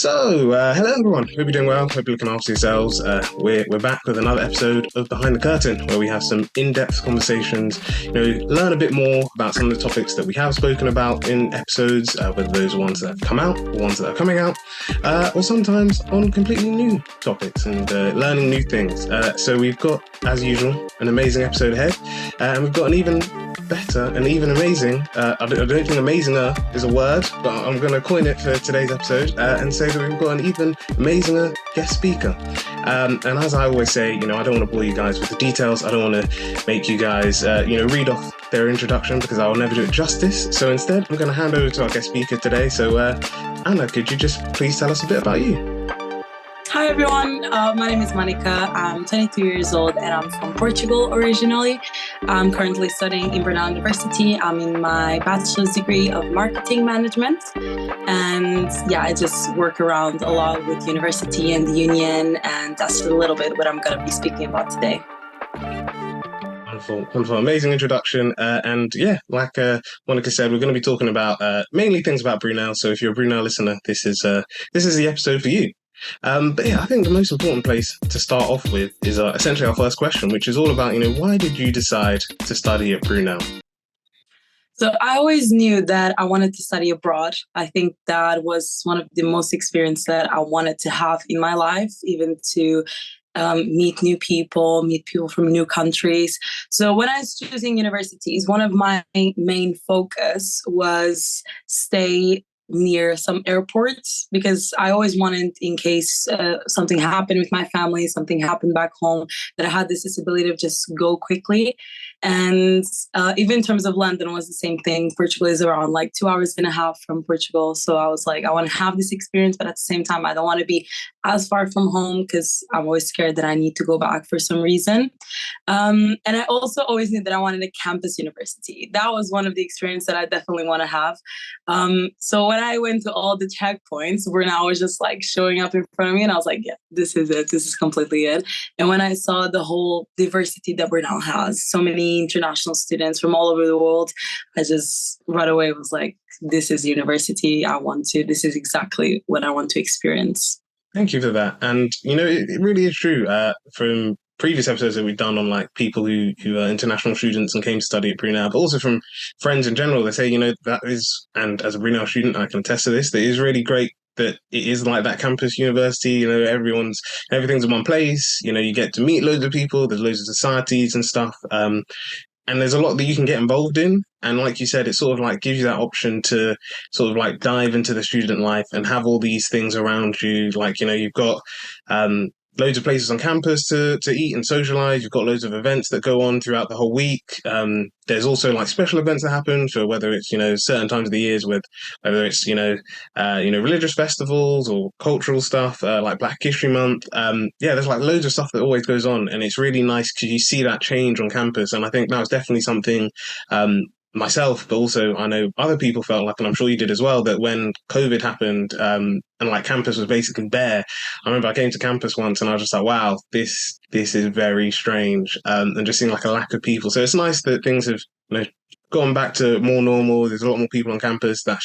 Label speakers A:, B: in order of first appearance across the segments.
A: Hello everyone. Hope you're doing well. Hope you're looking after yourselves. We're back with another episode of Behind the Curtain, where we have some in-depth conversations. Learn a bit more about some of the topics that we have spoken about in episodes, whether those are ones that have come out or ones that are coming out, or sometimes on completely new topics and learning new things. So we've got, as usual, an amazing episode ahead, and we've got an even better and even amazing. I don't think amazinger is a word, but I'm going to coin it for today's episode and say that we've got an even amazinger guest speaker. And as I always say, I don't want to bore you guys with the details. I don't want to make you guys, read off their introduction because I will never do it justice. So instead, I'm going to hand over to our guest speaker today. So Anna, could you just please tell us a bit about you?
B: Hi everyone, my name is Monica. I'm 22 years old and I'm from Portugal originally. I'm currently studying in Brunel University. I'm in my bachelor's degree of marketing management. And I just work around a lot with university and the union, and that's a little bit what I'm going to be speaking about today.
A: Wonderful, amazing introduction. Like Monica said, we're going to be talking about mainly things about Brunel. So if you're a Brunel listener, this is the episode for you. I think the most important place to start off with is essentially our first question, which is all about, why did you decide to study at Brunel?
B: So I always knew that I wanted to study abroad. I think that was one of the most experience that I wanted to have in my life, even to meet new people, meet people from new countries. So when I was choosing universities, one of my main focus was stay near some airports, because I always wanted, in case something happened with my family, something happened back home, that I had this ability to just go quickly. And even in terms of London was the same thing. Portugal is around like 2.5 hours from Portugal. So I was like, I want to have this experience, but at the same time, I don't want to be as far from home because I'm always scared that I need to go back for some reason. And I also always knew that I wanted a campus university. That was one of the experiences that I definitely want to have. So when I went to all the checkpoints, Brunel was just like showing up in front of me, and I was like, yeah, this is it. This is completely it. And when I saw the whole diversity that Brunel has, so many international students from all over the world, I just right away was like, this is university this is exactly what I want to experience.
A: Thank you for that. And, it really is true. From previous episodes that we've done on like people who are international students and came to study at Brunel, but also from friends in general, they say, that is, and as a Brunel student, I can attest to this, that it is really great that it is like that campus university, everything's in one place, you get to meet loads of people, there's loads of societies and stuff. And there's a lot that you can get involved in. And like you said, it sort of like gives you that option to sort of like dive into the student life and have all these things around you. Like, you've got loads of places on campus to eat and socialize. You've got loads of events that go on throughout the whole week. There's also like special events that happen for whether it's, certain times of the years with whether it's, religious festivals or cultural stuff, like Black History Month. There's like loads of stuff that always goes on, and it's really nice because you see that change on campus. And I think that was definitely something, myself, but also I know other people felt like, and I'm sure you did as well, that when COVID happened, and like campus was basically bare, I remember I came to campus once and I was just like, wow, this is very strange, and just seeing like a lack of people. So it's nice that things have, gone back to more normal. There's a lot more people on campus. That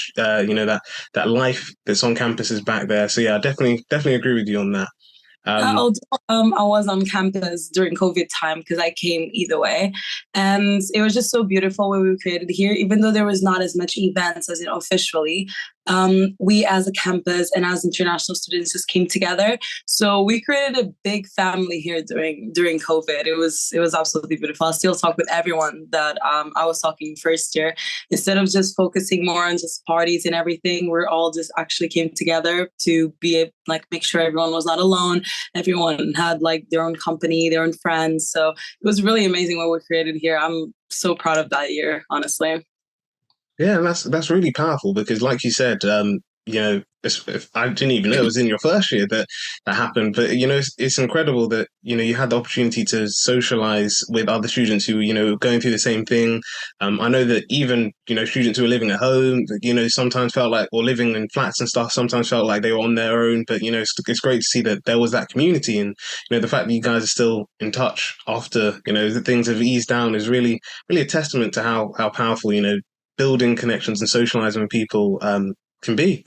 A: that life that's on campus is back there. So yeah, I definitely agree with you on that.
B: Although I was on campus during COVID time, because I came either way, and it was just so beautiful what we created here. Even though there was not as much events as officially, we as a campus and as international students just came together. So we created a big family here during COVID. It was absolutely beautiful. I still talk with everyone that I was talking first year. Instead of just focusing more on just parties and everything, we're all just actually came together to make sure everyone was not alone. Everyone had like their own company, their own friends. So it was really amazing what we created here. I'm so proud of that year, honestly.
A: Yeah, and that's really powerful because, like you said, if I didn't even know it was in your first year that happened. But it's incredible that you had the opportunity to socialize with other students who were going through the same thing. I know that even students who were living at home, sometimes felt like, or living in flats and stuff, sometimes felt like they were on their own. But it's great to see that there was that community, and the fact that you guys are still in touch after that things have eased down is really a testament to how powerful building connections and socializing with people can be.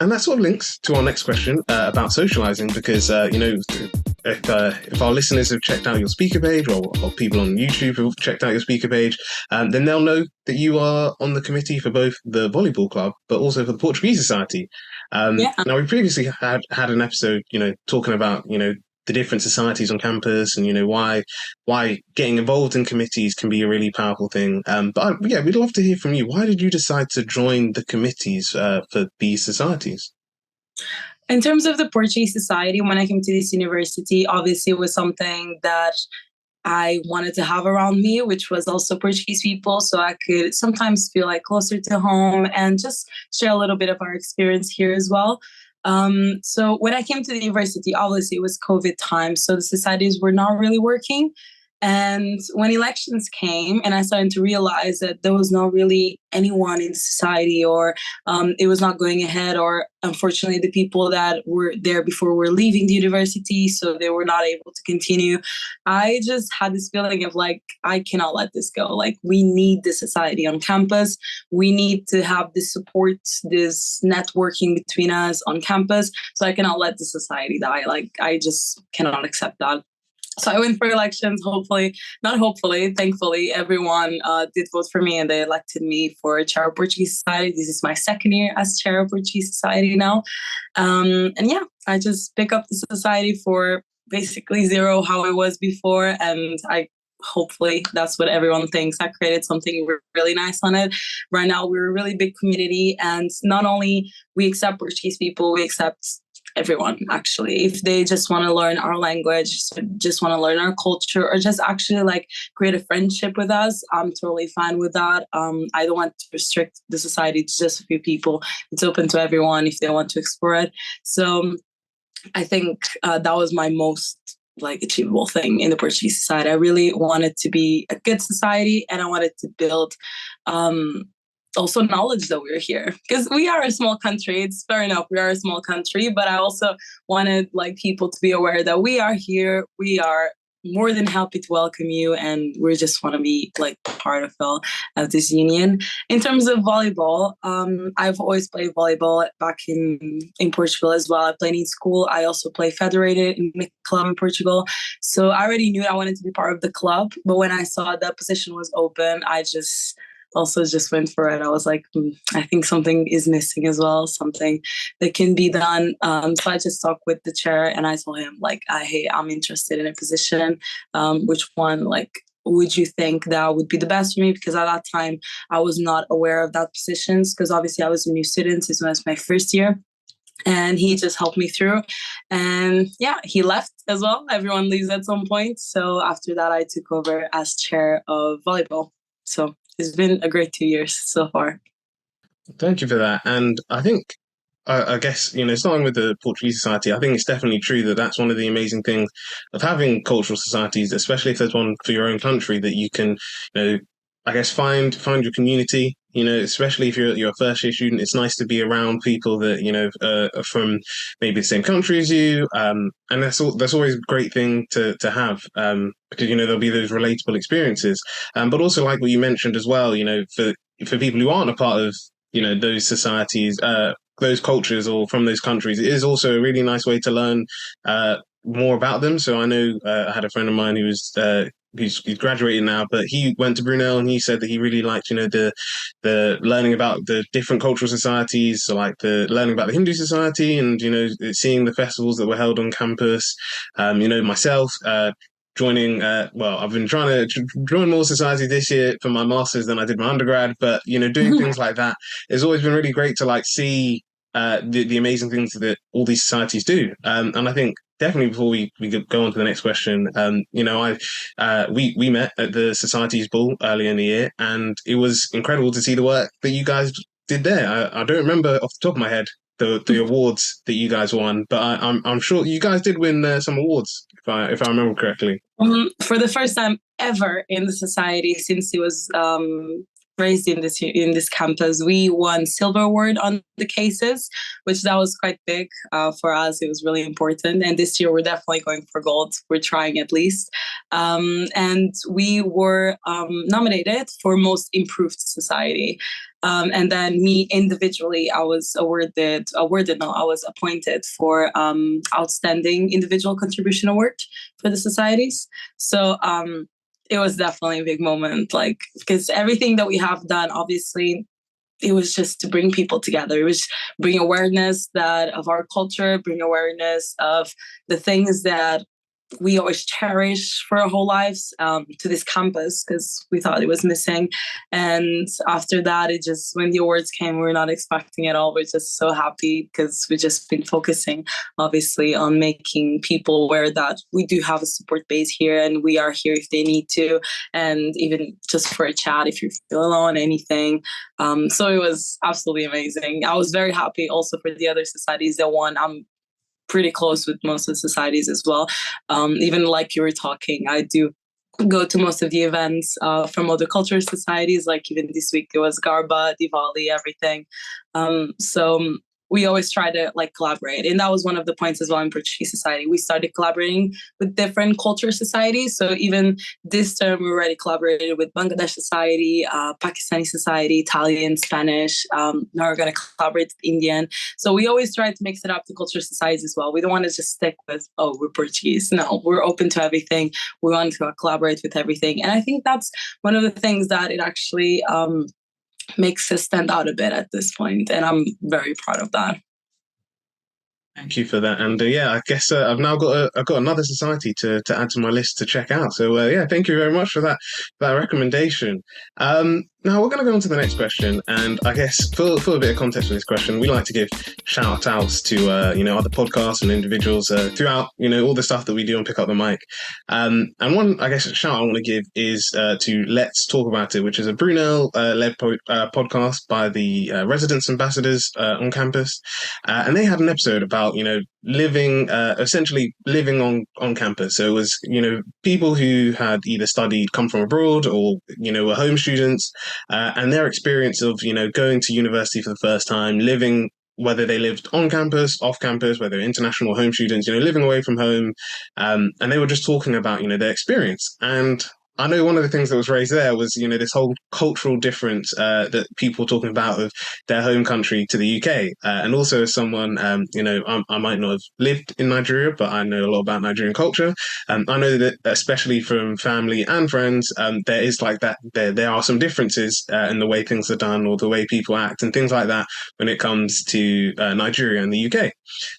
A: And that sort of links to our next question about socializing, because if our listeners have checked out your speaker page, or people on YouTube have checked out your speaker page, then they'll know that you are on the committee for both the Volleyball Club, but also for the Portuguese Society.
B: Yeah.
A: Now, we previously had an episode, talking about the different societies on campus, and why getting involved in committees can be a really powerful thing. Yeah, we'd love to hear from you. Why did you decide to join the committees for these societies?
B: In terms of the Portuguese Society, when I came to this university, obviously it was something that I wanted to have around me, which was also Portuguese people, so I could sometimes feel like closer to home and just share a little bit of our experience here as well. So when I came to the university, obviously it was COVID time, so the societies were not really working. And when elections came, and I started to realize that there was not really anyone in society, or it was not going ahead, or unfortunately, the people that were there before were leaving the university, so they were not able to continue. I just had this feeling of like, I cannot let this go. Like, we need the society on campus. We need to have this support, this networking between us on campus. So I cannot let the society die. Like, I just cannot accept that. So I went for elections. Hopefully, not hopefully, thankfully, everyone did vote for me, and they elected me for chair of Portuguese Society. This is my second year as chair of Portuguese Society now. And yeah, I just pick up the society for basically zero, how it was before. And hopefully that's what everyone thinks. I created something really nice on it. Right now, we're a really big community, and not only we accept Portuguese people, we accept everyone. Actually, if they just want to learn our language, just want to learn our culture, or just actually like create a friendship with us, I'm totally fine with that. I don't want to restrict the society to just a few people. It's open to everyone if they want to explore it. So I think that was my most like achievable thing in the Portuguese society. I really wanted to be a good society, and I wanted to build also knowledge that we're here, because we are a small country. It's fair enough, we are a small country, but I also wanted like people to be aware that we are here. We are more than happy to welcome you, and we just want to be like part of this union. In terms of volleyball, I've always played volleyball back in Portugal as well. I played in school. I also play federated in the club in Portugal, so I already knew I wanted to be part of the club. But when I saw that position was open, I just went for it. I was like, I think something is missing as well, something that can be done. So I just talked with the chair, and I told him like, hey, I'm interested in a position. Which one, like, would you think that would be the best for me? Because at that time I was not aware of that positions, because obviously I was a new student. This was my first year. And he just helped me through. And yeah, he left as well. Everyone leaves at some point. So after that, I took over as chair of volleyball. So it's been a great 2 years so far.
A: Thank you for that. And I think, I guess, starting with the Portuguese Society, I think it's definitely true that that's one of the amazing things of having cultural societies, especially if there's one for your own country, that you can, I guess, find your community. Especially if you're a first year student, it's nice to be around people that are from maybe the same country as you, and that's always a great thing to have, because there'll be those relatable experiences, but also like what you mentioned as well, for people who aren't a part of those societies, those cultures, or from those countries, it is also a really nice way to learn more about them. So I know I had a friend of mine who was he's graduated now, but he went to Brunel, and he said that he really liked the learning about the different cultural societies, so like the learning about the Hindu society, and seeing the festivals that were held on campus. Myself joining, I've been trying to join more societies this year for my masters than I did my undergrad, but doing things like that has always been really great to like see the amazing things that all these societies do. And I think definitely before we go on to the next question, we met at the Societies Ball earlier in the year, and it was incredible to see the work that you guys did there. I don't remember off the top of my head the awards that you guys won, but I'm sure you guys did win some awards, if I remember correctly.
B: For the first time ever in the society, since it was raised in this campus, we won silver award on the cases, which that was quite big for us. It was really important. And this year we're definitely going for gold. We're trying at least. And we were nominated for most improved society. And then me individually, I was I was appointed for outstanding individual contribution award for the societies. So it was definitely a big moment, like, because everything that we have done, obviously, it was just to bring people together. It was bring awareness of our culture, bring awareness of the things that we always cherish for our whole lives to this campus, because we thought it was missing. And after that, it just, when the awards came, we were not expecting it all. We're just so happy because we've just been focusing obviously on making people aware that we do have a support base here and we are here if they need to, and even just for a chat if you feel alone, anything. So it was absolutely amazing. I was very happy also for the other societies that won. I'm pretty close with most of the societies as well. Even like you were talking, I do go to most of the events from other cultural societies. Like even this week, it was Garba, Diwali, everything. So we always try to like collaborate. And that was one of the points as well in Portuguese Society. We started collaborating with different culture societies. So even this term, we already collaborated with Bangladesh Society, Pakistani Society, Italian, Spanish. Now we're going to collaborate with Indian. So we always try to mix it up to culture societies as well. We don't want to just stick with, oh, we're Portuguese. No, we're open to everything. We want to collaborate with everything. And I think that's one of the things that it actually makes us stand out a bit at this point, and I'm very proud of that.
A: Thank you for that, and yeah, I guess I've now I've got another society to add to my list to check out. So yeah, thank you very much for that recommendation. Now we're going to go on to the next question, and I guess for a bit of context for this question, we like to give shout outs to other podcasts and individuals throughout all the stuff that we do on Pick Up the Mic. And one, I guess, shout out I want to give is to Let's Talk About It, which is a Brunel led podcast by the residence ambassadors on campus, and they had an episode about living essentially living on campus. So it was people who had either come from abroad or were home students. And their experience of, going to university for the first time, living, whether they lived on campus, off campus, whether international or home students, living away from home. And they were just talking about, their experience. And I know one of the things that was raised there was, this whole cultural difference that people were talking about of their home country to the UK. And also as someone, I might not have lived in Nigeria, but I know a lot about Nigerian culture. I know that especially from family and friends, there is like that, there are some differences in the way things are done or the way people act and things like that when it comes to Nigeria and the UK.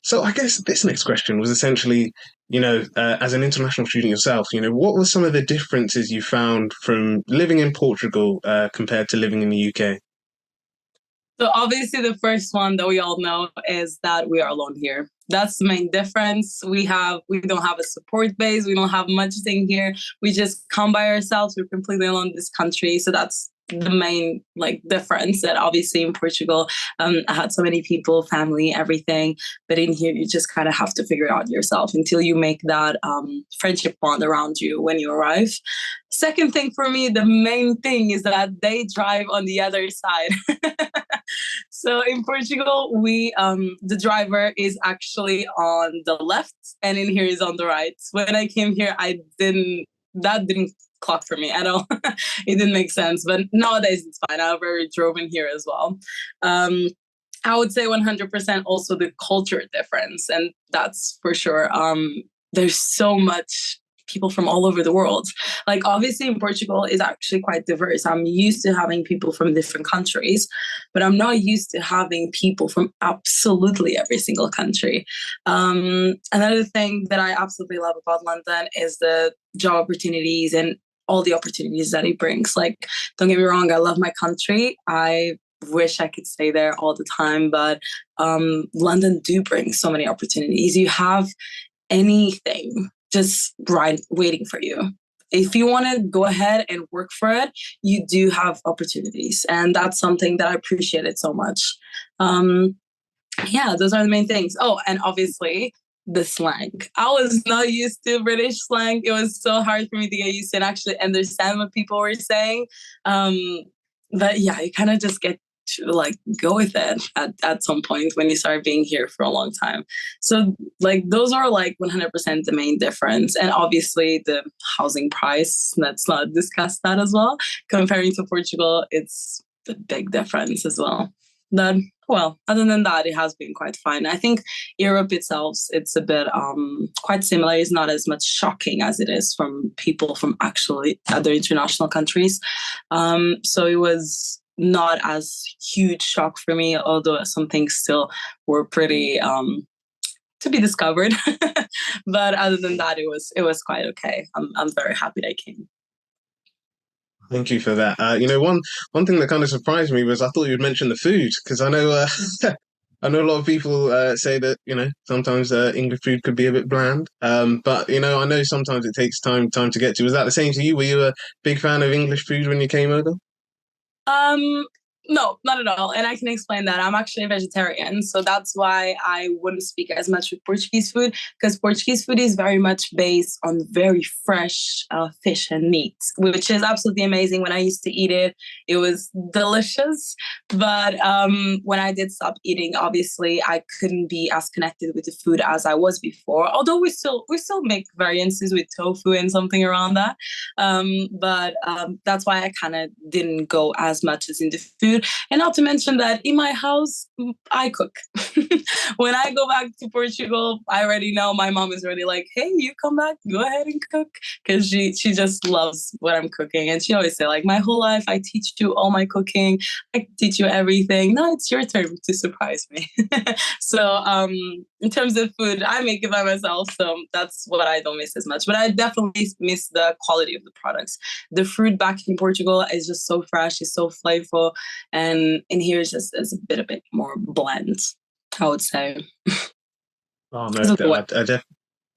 A: So I guess this next question was essentially, as an international student yourself, what were some of the differences you found from living in Portugal compared to living in the UK?
B: So obviously the first one that we all know is that we are alone here. That's the main difference. We don't have a support base. We don't have much thing here. We just come by ourselves. We're completely alone in this country. So that's the main difference. That obviously in Portugal, I had so many people, family, everything, but in here you just kind of have to figure it out yourself until you make that friendship bond around you when you arrive. Second thing for me, the main thing is that they drive on the other side. So in Portugal, the driver is actually on the left, and in here is on the right. When I came here, that didn't clock for me at all. It didn't make sense, but nowadays it's fine. I've already drove in here as well. I would say 100% also the culture difference, and that's for sure. There's so much people from all over the world. Like obviously in Portugal is actually quite diverse. I'm used to having people from different countries, but I'm not used to having people from absolutely every single country. Another thing that I absolutely love about London is the job opportunities and all the opportunities that it brings. Like, don't get me wrong, I love my country. I wish I could stay there all the time, but London do bring so many opportunities. You have anything just waiting for you. If you want to go ahead and work for it, you do have opportunities. And that's something that I appreciated so much. Yeah, those are the main things. Oh, and obviously the slang. I was not used to British slang. It was so hard for me to get used to and actually understand what people were saying. but yeah, you kind of just get to like go with it at some point when you start being here for a long time. So like those are like 100% the main difference. And obviously the housing price, let's not discuss that as well. Comparing to Portugal, it's a big difference as well. But well, other than that, it has been quite fine. I think Europe itself, it's a bit quite similar. It's not as much shocking as it is from people from actually other international countries. So it was not as huge shock for me, although some things still were pretty to be discovered. But other than that, it was quite okay. I'm very happy I came.
A: Thank you for that. One thing that kind of surprised me was I thought you'd mention the food because I know I know a lot of people say that sometimes English food could be a bit bland. But I know sometimes it takes time to get to. Was that the same to you? Were you a big fan of English food when you came over?
B: Um, no, not at all. And I can explain that. I'm actually a vegetarian. So that's why I wouldn't speak as much with Portuguese food, because Portuguese food is very much based on very fresh fish and meat, which is absolutely amazing. When I used to eat it, it was delicious. But when I did stop eating, obviously I couldn't be as connected with the food as I was before. Although we still make variances with tofu and something around that. But that's why I kind of didn't go as much as in the food. And not to mention that in my house, I cook. When I go back to Portugal, I already know my mom is already like, hey, you come back, go ahead and cook. Because she just loves what I'm cooking. And she always say, like, my whole life, I teach you all my cooking. I teach you everything. Now it's your turn to surprise me. So in terms of food, I make it by myself. So that's what I don't miss as much. But I definitely miss the quality of the products. The fruit back in Portugal is just so fresh, it's so flavorful. And in here is a bit more bland, I would say.
A: Oh no,
B: So what?
A: I def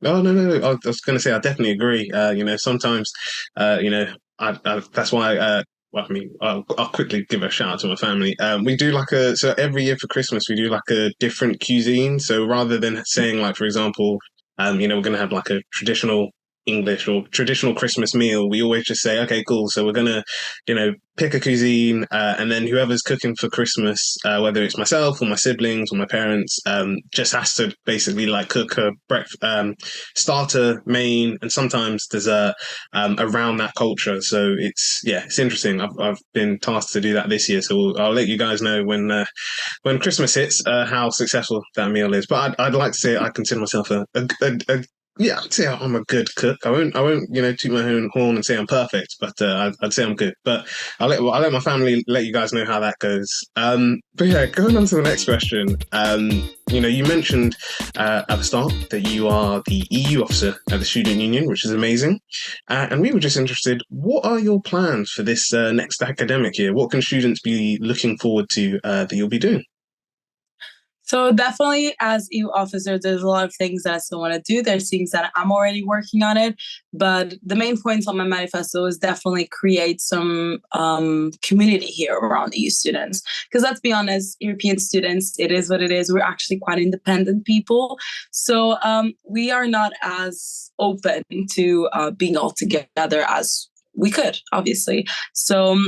A: Oh no. I was going to say I definitely agree. Sometimes, that's why. Well, I mean, I'll quickly give a shout out to my family. We do so every year for Christmas we do like a different cuisine. So rather than saying like, for example, we're going to have like a traditional English or traditional Christmas meal, we always just say, okay, cool. So we're gonna, pick a cuisine, and then whoever's cooking for Christmas, whether it's myself or my siblings or my parents, just has to basically like cook a breakfast, starter, main, and sometimes dessert, around that culture. So it's interesting. I've been tasked to do that this year, so I'll let you guys know when Christmas hits, how successful that meal is. But I'd like to say I consider myself a yeah, I'd say I'm a good cook. I won't, toot my own horn and say I'm perfect, but I'd say I'm good. But I'll let my family let you guys know how that goes. But yeah, going on to the next question. You mentioned at the start that you are the EU officer at the Student Union, which is amazing. And we were just interested, what are your plans for this next academic year? What can students be looking forward to that you'll be doing?
B: So definitely as EU officer, there's a lot of things that I still want to do. There's things that I'm already working on it. But the main points on my manifesto is definitely create some community here around EU students. Because let's be honest, European students, it is what it is. We're actually quite independent people. So we are not as open to being all together as we could, obviously. So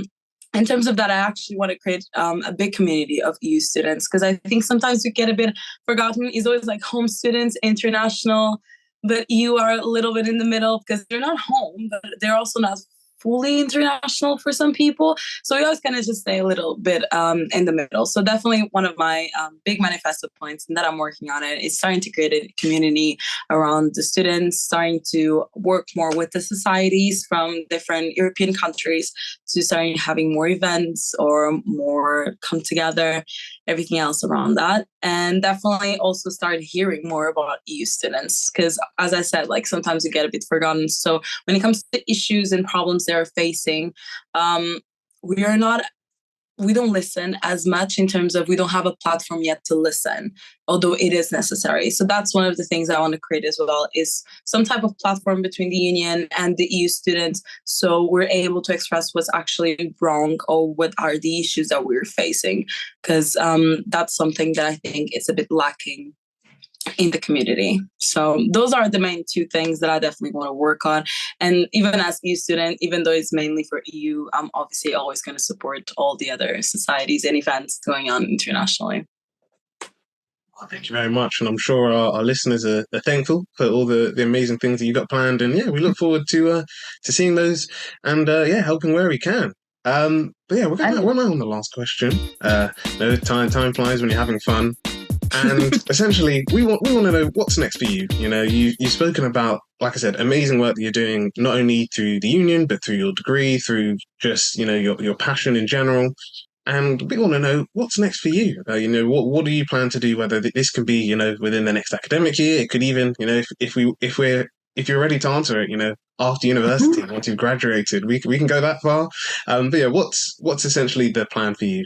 B: in terms of that, I actually want to create a big community of EU students because I think sometimes we get a bit forgotten. It's always like home students, international, but you are a little bit in the middle because they're not home, but they're also not fully international for some people. So we always kind of just stay a little bit in the middle. So definitely one of my big manifesto points and that I'm working on it is starting to create a community around the students, starting to work more with the societies from different European countries to starting having more events or more come together, everything else around that. And definitely also start hearing more about EU students because as I said, like sometimes you get a bit forgotten. So when it comes to issues and problems they're facing, we are not we don't listen as much in terms of we don't have a platform yet to listen, although it is necessary. So that's one of the things I want to create as well is some type of platform between the union and the EU students. So we're able to express what's actually wrong or what are the issues that we're facing. Because that's something that I think is a bit lacking in the community. So those are the main two things that I definitely want to work on. And even as EU student, even though it's mainly for EU, I'm obviously always going to support all the other societies and events going on internationally.
A: Well, thank you very much. And I'm sure our listeners are thankful for all the amazing things that you got planned. And yeah, we look forward to seeing those and yeah, helping where we can. But yeah, we're on the last question. No, time flies when you're having fun. And essentially, we want to know what's next for you. You know, you've spoken about, like I said, amazing work that you're doing, not only through the union, but through your degree, through just, you know, your passion in general. And we want to know what's next for you. You know, what do you plan to do? Whether this can be, you know, within the next academic year, it could even, you know, if you're ready to answer it, you know, after university, once you've graduated, we can go that far. But yeah, what's essentially the plan for you?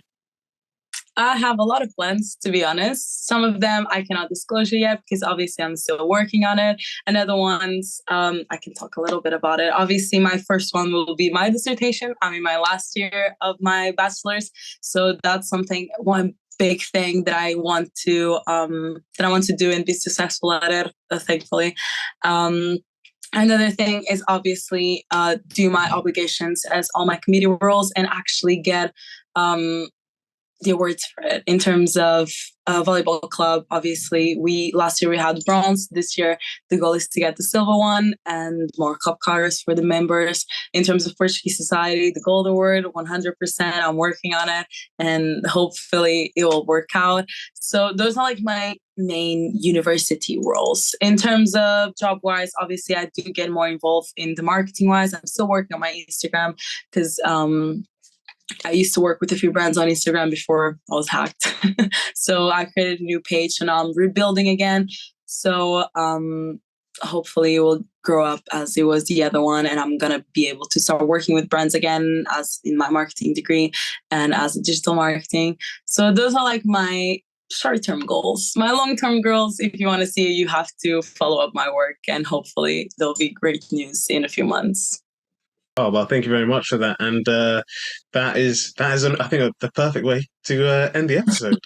B: I have a lot of plans, to be honest. Some of them I cannot disclose yet because obviously I'm still working on it. And other ones, I can talk a little bit about it. Obviously, my first one will be my dissertation. I'm in my last year of my bachelor's. So that's one big thing that I want to do and be successful at it, thankfully. Another thing is obviously do my obligations as all my committee roles and actually get the awards for it. In terms of Volleyball Club, obviously, last year we had bronze. This year, the goal is to get the silver one and more cup cards for the members. In terms of Portuguese Society, the gold award, 100%. I'm working on it, and hopefully it will work out. So those are like my main university roles. In terms of job-wise, obviously, I do get more involved in the marketing-wise. I'm still working on my Instagram because I used to work with a few brands on Instagram before I was hacked. So I created a new page and I'm rebuilding again. So hopefully it will grow up as it was the other one. And I'm going to be able to start working with brands again as in my marketing degree and as digital marketing. So those are like my short-term goals. My long-term goals, if you want to see it, you have to follow up my work and hopefully there'll be great news in a few months.
A: Oh, well, thank you very much for that. And that is, I think, the perfect way to end the episode.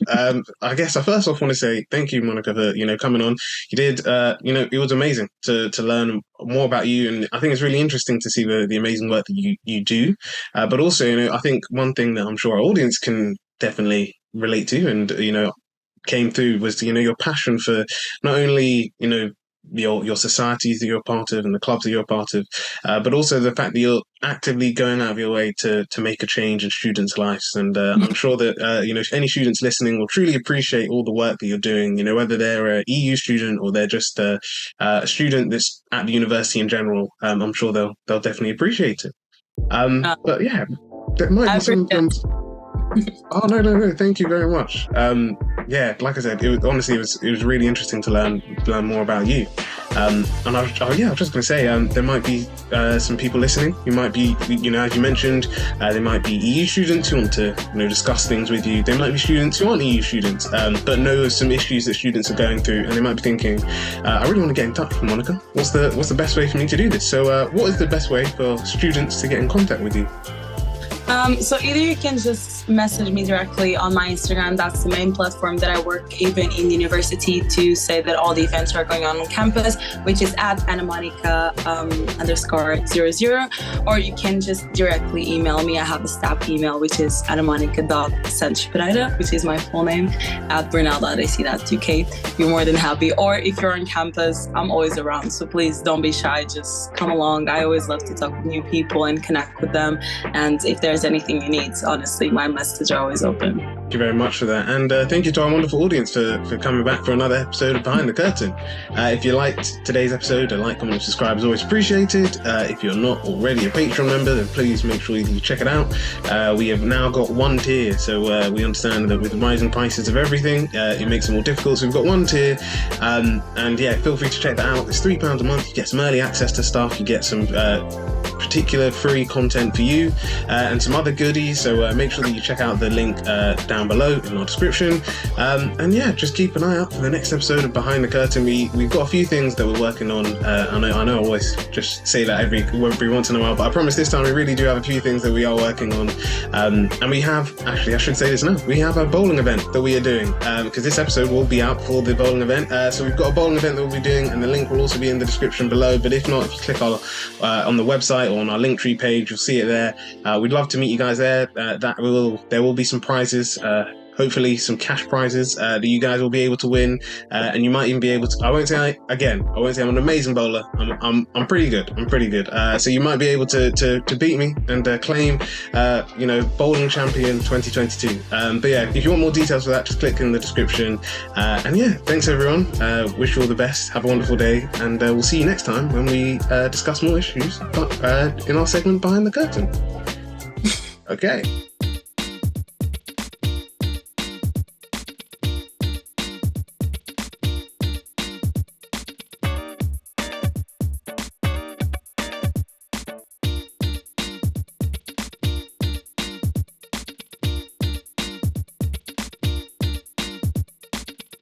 A: I guess I first off want to say thank you, Monica, for, you know, coming on. You did, you know, it was amazing to learn more about you. And I think it's really interesting to see the amazing work that you do. But also, you know, I think one thing that I'm sure our audience can definitely relate to and, you know, came through was, you know, your passion for not only, you know, your societies that you're part of and the clubs that you're part of, but also the fact that you're actively going out of your way to make a change in students' lives. And I'm sure that, you know, any students listening will truly appreciate all the work that you're doing, you know, whether they're a EU student or they're just a student that's at the university in general. I'm sure they'll definitely appreciate it. But yeah, there might be some... Oh, no. Thank you very much. Yeah, like I said, it was really interesting to learn more about you. And I was just going to say, there might be some people listening who might be, you know, as you mentioned, there might be EU students who want to, you know, discuss things with you. There might be students who aren't EU students, but know some issues that students are going through, and they might be thinking, I really want to get in touch with Monica. What's the best way for me to do this? So, what is the best way for students to get in contact with you?
B: So either you can just message me directly on my Instagram. That's the main platform that I work even in university to say that all the events are going on campus, which is at @anamonica_00. Or you can just directly email me. I have a staff email, which is anamonica.sanchpereira, which is my full name, at brunel.ac.uk. You're more than happy. Or if you're on campus, I'm always around. So please don't be shy. Just come along. I always love to talk with new people and connect with them. And if there's anything you need, honestly, my messages are always open.
A: Thank you very much for that. And thank you to our wonderful audience for coming back for another episode of Behind the Curtain. If you liked today's episode, a like, comment, and subscribe is always appreciated. If you're not already a Patreon member, then please make sure you check it out. We have now got one tier, so we understand that with the rising prices of everything, it makes it more difficult. So we've got one tier, and yeah, feel free to check that out. It's £3 a month. You get some early access to stuff. You get some particular free content for you and some other goodies. So make sure that you check out the link down below in our description. And yeah, just keep an eye out for the next episode of Behind the Curtain. We've got a few things that we're working on. I know I always just say that every once in a while, but I promise this time we really do have a few things that we are working on. And we have, actually I should say this now, we have a bowling event that we are doing, because this episode will be out for the bowling event. So we've got a bowling event that we'll be doing, and the link will also be in the description below. But if not, if you click on the website or on our Linktree page, you'll see it there. We'd love to meet you guys there. There will be some prizes, hopefully some cash prizes that you guys will be able to win, and you might even be able to. I won't say I'm an amazing bowler. I'm pretty good. So you might be able to beat me and claim, bowling champion 2022. But yeah, if you want more details for that, just click in the description. And yeah, thanks everyone. Wish you all the best. Have a wonderful day, and we'll see you next time when we discuss more issues in our segment Behind the Curtain. Okay.